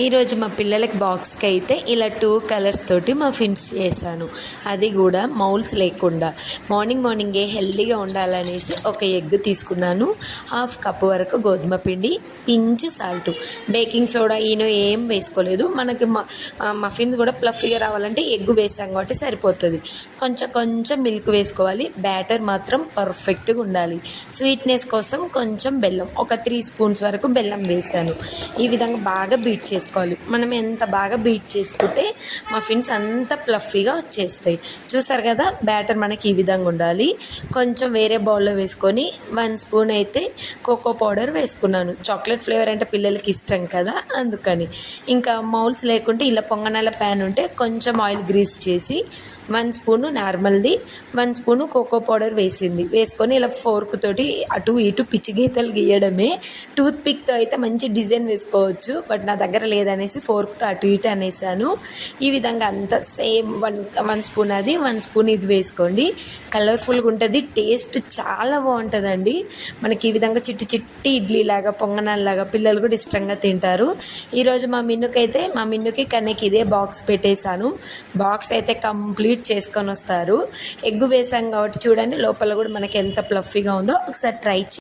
ఈరోజు మా పిల్లలకి బాక్స్కి అయితే ఇలా 2 కలర్స్ తోటి మఫిన్స్ చేశాను. అది కూడా మౌల్స్ లేకుండా మార్నింగే హెల్దీగా ఉండాలనేసి ఒక ఎగ్ తీసుకున్నాను, 1/2 కప్ వరకు గోధుమ పిండి, pinch salt, baking soda Eno ఏం వేసుకోలేదు. మనకి మఫిన్స్ కూడా ప్లఫీగా రావాలంటే ఎగ్ వేసాం కాబట్టి సరిపోతుంది. కొంచెం మిల్క్ వేసుకోవాలి. బ్యాటర్ మాత్రం పర్ఫెక్ట్గా ఉండాలి. స్వీట్నెస్ కోసం కొంచెం బెల్లం, ఒక 3 స్పూన్స్ వరకు బెల్లం వేసాను. ఈ విధంగా బాగా బీట్ చేసుకోవాలి. మనం ఎంత బాగా బీట్ చేసుకుంటే మఫిన్స్ అంత ప్లఫీగా వచ్చేస్తాయి. చూసారు కదా, బ్యాటర్ మనకి ఈ విధంగా ఉండాలి. కొంచెం వేరే బౌల్లో వేసుకొని 1 స్పూన్ అయితే కోకో పౌడర్ వేసుకున్నాను. చాక్లెట్ ఫ్లేవర్ అంటే పిల్లలకి ఇష్టం కదా, అందుకని. ఇంకా మౌల్స్ లేకుంటే ఇలా పొంగనాల ప్యాన్ ఉంటే కొంచెం ఆయిల్ గ్రీస్ చేసి 1 స్పూను నార్మల్ది, 1 స్పూను కోకో పౌడర్ వేసుకొని ఇలా ఫోర్క్ తోటి అటు ఇటు పిచ్చి గీతలు గీయడమే. టూత్ పిక్తో అయితే మంచి డిజైన్ వేసుకోవచ్చు, బట్ నా దగ్గర లేదనేసి ఫోర్క్తో అటు ఇటు అనేసాను. ఈ విధంగా అంతా సేమ్ 1 స్పూన్ అది, 1 స్పూన్ ఇది వేసుకోండి. కలర్ఫుల్గా ఉంటుంది, టేస్ట్ చాలా బాగుంటుందండి. మనకి ఈ విధంగా చిట్టి ఇడ్లీలాగా పొంగనాల్లాగా పిల్లలు కూడా ఇష్టంగా తింటారు. ఈరోజు మా మిన్నుకి కన్నెకి ఇదే బాక్స్ పెట్టేశాను. బాక్స్ అయితే కంప్లీట్ చేసుకొని వస్తారు. ఎగ్ వేసాం కాబట్టి చూడండి లోపల కూడా మనకి ఎంత ప్లఫీగా ఉందో ఒకసారి ట్రై